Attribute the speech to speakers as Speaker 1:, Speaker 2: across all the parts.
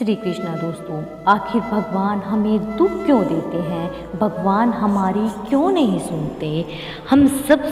Speaker 1: श्री कृष्णा। दोस्तों, आखिर भगवान हमें दुख क्यों देते हैं? भगवान हमारी क्यों नहीं सुनते? हम सब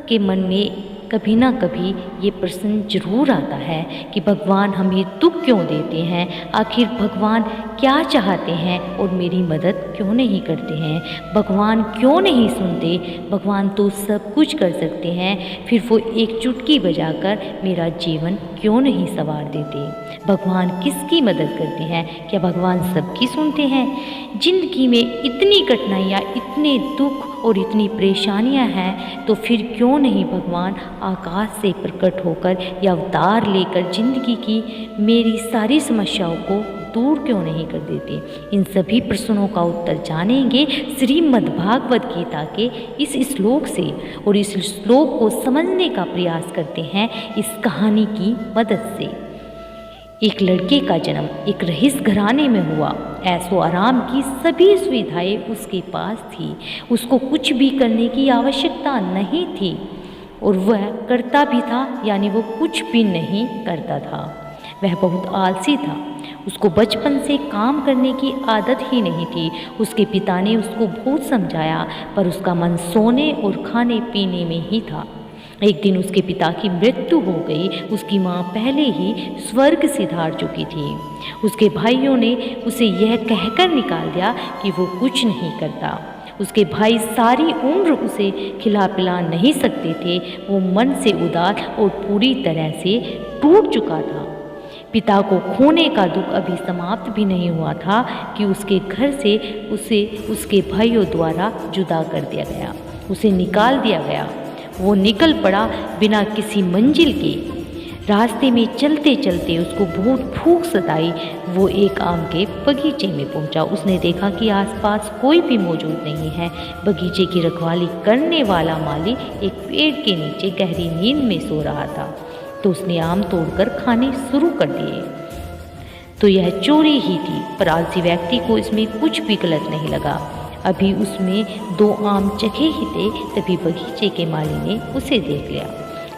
Speaker 1: के मन में कभी ना कभी ये प्रश्न जरूर आता है कि भगवान हमें दुख क्यों देते हैं? आखिर भगवान क्या चाहते हैं और मेरी मदद क्यों नहीं करते हैं? भगवान क्यों नहीं सुनते? भगवान तो सब कुछ कर सकते हैं, फिर वो एक चुटकी बजाकर मेरा जीवन क्यों नहीं संवार देते? भगवान किसकी मदद करते हैं? क्या भगवान सबकी सुनते हैं? जिंदगी में इतनी कठिनाइयाँ, इतने दुख और इतनी परेशानियाँ हैं, तो फिर क्यों नहीं भगवान आकाश से प्रकट होकर या अवतार लेकर जिंदगी की मेरी सारी समस्याओं को दूर क्यों नहीं कर देते? इन सभी प्रश्नों का उत्तर जानेंगे श्रीमद् भागवत गीता के इस श्लोक से, और इस श्लोक को समझने का प्रयास करते हैं इस कहानी की मदद से। एक लड़के का जन्म एक रईस घराने में हुआ। ऐशो आराम की सभी सुविधाएं उसके पास थी, उसको कुछ भी करने की आवश्यकता नहीं थी, और वह करता भी था, यानी वो कुछ भी नहीं करता था। वह बहुत आलसी था। उसको बचपन से काम करने की आदत ही नहीं थी। उसके पिता ने उसको बहुत समझाया, पर उसका मन सोने और खाने पीने में ही था। एक दिन उसके पिता की मृत्यु हो गई। उसकी माँ पहले ही स्वर्ग सिधार चुकी थी। उसके भाइयों ने उसे यह कहकर निकाल दिया कि वो कुछ नहीं करता। उसके भाई सारी उम्र उसे खिला पिला नहीं सकते थे। वो मन से उदास और पूरी तरह से टूट चुका था। पिता को खोने का दुख अभी समाप्त भी नहीं हुआ था कि उसके घर से उसे उसके भाइयों द्वारा जुदा कर दिया गया, उसे निकाल दिया गया। वो निकल पड़ा बिना किसी मंजिल के। रास्ते में चलते चलते उसको बहुत भूख सताई। वो एक आम के बगीचे में पहुंचा। उसने देखा कि आसपास कोई भी मौजूद नहीं है। बगीचे की रखवाली करने वाला माली एक पेड़ के नीचे गहरी नींद में सो रहा था, तो उसने आम तोड़कर खाने शुरू कर दिए। तो यह चोरी ही थी, पर आलसी व्यक्ति को इसमें कुछ भी गलत नहीं लगा। अभी उसमें 2 आम चखे ही थे, तभी बगीचे के माली ने उसे देख लिया।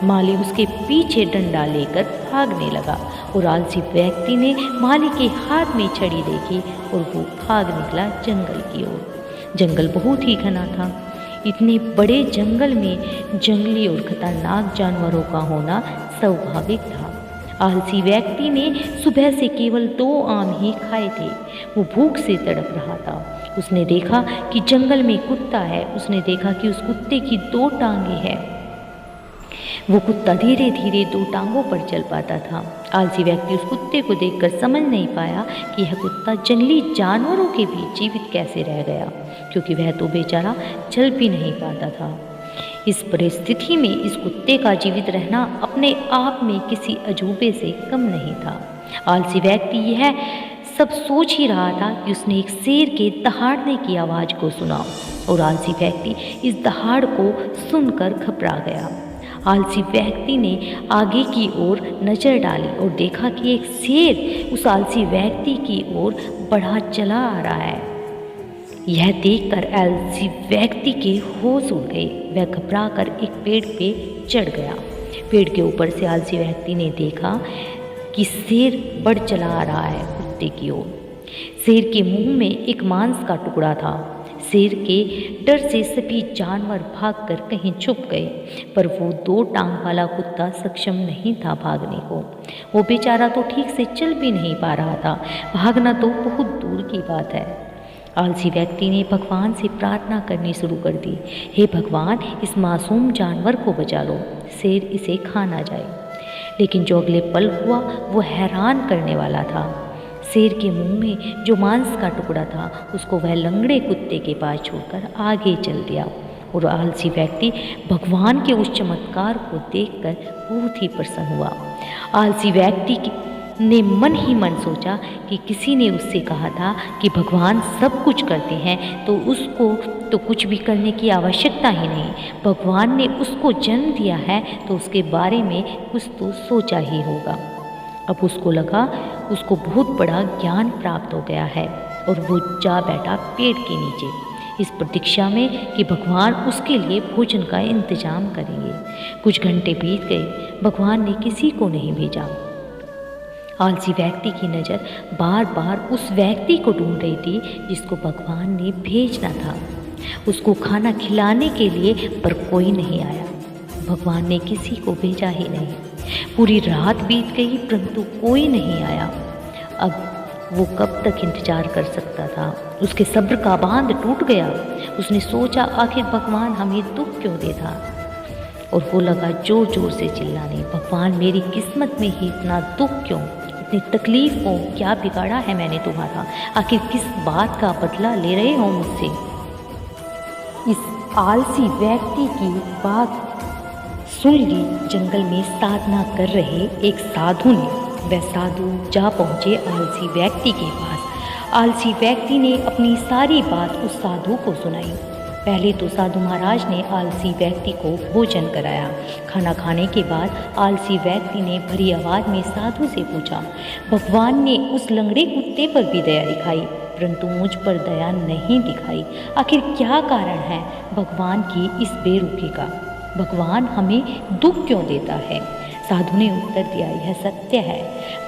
Speaker 1: माली उसके पीछे डंडा लेकर भागने लगा, और आलसी व्यक्ति ने माली के हाथ में छड़ी देखी और वो भाग निकला जंगल की ओर। जंगल बहुत ही घना था। इतने बड़े जंगल में जंगली और खतरनाक जानवरों का होना स्वाभाविक था। आलसी व्यक्ति ने सुबह से केवल 2 आम ही खाए थे। वो भूख से तड़प रहा था। उसने देखा कि जंगल में कुत्ता है। उसने देखा कि उस कुत्ते की 2 टांगें हैं। वो कुत्ता धीरे धीरे 2 टांगों पर चल पाता था। आलसी व्यक्ति उस कुत्ते को देखकर समझ नहीं पाया कि यह कुत्ता जंगली जानवरों के बीच जीवित कैसे रह गया, क्योंकि वह तो बेचारा चल भी नहीं पाता था। इस परिस्थिति में इस कुत्ते का जीवित रहना अपने आप में किसी अजूबे से कम नहीं था। आलसी व्यक्ति यह सब सोच ही रहा था कि उसने एक शेर के दहाड़ने की आवाज़ को सुना, और आलसी व्यक्ति इस दहाड़ को सुनकर घबरा गया। आलसी व्यक्ति ने आगे की ओर नज़र डाली और देखा कि एक शेर उस आलसी व्यक्ति की ओर बढ़ा चला आ रहा है। यह देखकर आलसी व्यक्ति के होश उड़ गए। वह घबरा कर एक पेड़ पे चढ़ गया। पेड़ के ऊपर से आलसी व्यक्ति ने देखा कि शेर बढ़ चला आ रहा है कुत्ते की ओर। शेर के मुंह में एक मांस का टुकड़ा था। शेर के डर से सभी जानवर भागकर कहीं छुप गए, पर वो 2 टांग वाला कुत्ता सक्षम नहीं था भागने को। वो बेचारा तो ठीक से चल भी नहीं पा रहा था, भागना तो बहुत दूर की बात है। आलसी व्यक्ति ने भगवान से प्रार्थना करनी शुरू कर दी। हे भगवान, इस मासूम जानवर को बचा लो, शेर इसे खा ना जाए। लेकिन जो अगले पल हुआ वो हैरान करने वाला था। शेर के मुंह में जो मांस का टुकड़ा था, उसको वह लंगड़े कुत्ते के पास छोड़कर आगे चल दिया, और आलसी व्यक्ति भगवान के उस चमत्कार को देखकर बहुत ही प्रसन्न हुआ। आलसी व्यक्ति ने मन ही मन सोचा कि किसी ने उससे कहा था कि भगवान सब कुछ करते हैं, तो उसको तो कुछ भी करने की आवश्यकता ही नहीं। भगवान ने उसको जन्म दिया है, तो उसके बारे में कुछ तो सोचा ही होगा। अब उसको लगा उसको बहुत बड़ा ज्ञान प्राप्त हो गया है, और वो जा बैठा पेड़ के नीचे, इस प्रतीक्षा में कि भगवान उसके लिए भोजन का इंतजाम करेंगे। कुछ घंटे बीत गए, भगवान ने किसी को नहीं भेजा। आलसी व्यक्ति की नज़र बार बार उस व्यक्ति को ढूंढ रही थी जिसको भगवान ने भेजना था उसको खाना खिलाने के लिए, पर कोई नहीं आया। भगवान ने किसी को भेजा ही नहीं। पूरी रात बीत गई परंतु कोई नहीं आया। अब वो कब तक इंतजार कर सकता था? उसके सब्र का बांध टूट गया। उसने सोचा आखिर भगवान हमें दुख क्यों देता, और वो लगा जोर जोर से चिल्लाने, भगवान मेरी किस्मत में ही इतना दुख क्यों, इतनी तकलीफ को क्या बिगाड़ा है मैंने तुम्हारा? आखिर किस बात का बदला ले रहे हो मुझसे? इस आलसी व्यक्ति की बात सुन ली जंगल में साधना कर रहे एक साधु ने। वह साधु जा पहुँचे आलसी व्यक्ति के पास। आलसी व्यक्ति ने अपनी सारी बात उस साधु को सुनाई। पहले तो साधु महाराज ने आलसी व्यक्ति को भोजन कराया। खाना खाने के बाद आलसी व्यक्ति ने भरी आवाज़ में साधु से पूछा, भगवान ने उस लंगड़े कुत्ते पर भी दया दिखाई परंतु मुझ पर दया नहीं दिखाई, आखिर क्या कारण है भगवान की इस बेरुखी का? भगवान हमें दुख क्यों देता है? साधु ने उत्तर दिया, यह सत्य है,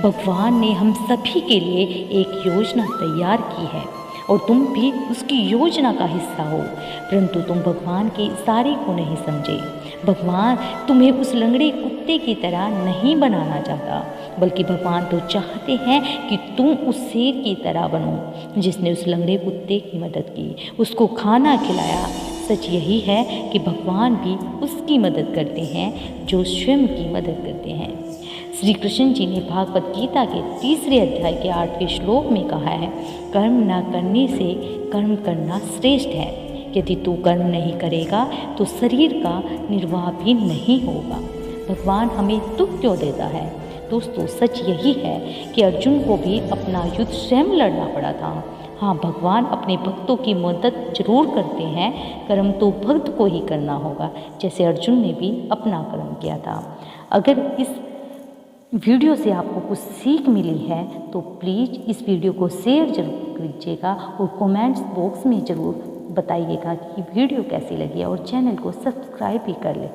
Speaker 1: भगवान ने हम सभी के लिए एक योजना तैयार की है और तुम भी उसकी योजना का हिस्सा हो, परंतु तुम भगवान के इशारे को नहीं समझे। भगवान तुम्हें उस लंगड़े कुत्ते की तरह नहीं बनाना चाहता, बल्कि भगवान तो चाहते हैं कि तुम उस शेर की तरह बनो जिसने उस लंगड़े कुत्ते की मदद की, उसको खाना खिलाया। सच यही है कि भगवान भी उसकी मदद करते हैं जो स्वयं की मदद करते हैं। श्री कृष्ण जी ने भागवत गीता के 3 अध्याय के 8वें श्लोक में कहा है, कर्म न करने से कर्म करना श्रेष्ठ है। यदि तू कर्म नहीं करेगा तो शरीर का निर्वाह भी नहीं होगा। भगवान हमें दुख क्यों देता है? दोस्तों, सच यही है कि अर्जुन को भी अपना युद्ध स्वयं लड़ना पड़ा था। हाँ, भगवान अपने भक्तों की मदद जरूर करते हैं, कर्म तो भक्त को ही करना होगा, जैसे अर्जुन ने भी अपना कर्म किया था। अगर इस वीडियो से आपको कुछ सीख मिली है तो प्लीज़ इस वीडियो को शेयर जरूर कीजिएगा और कमेंट्स बॉक्स में ज़रूर बताइएगा कि वीडियो कैसी लगी और चैनल को सब्सक्राइब भी कर लें।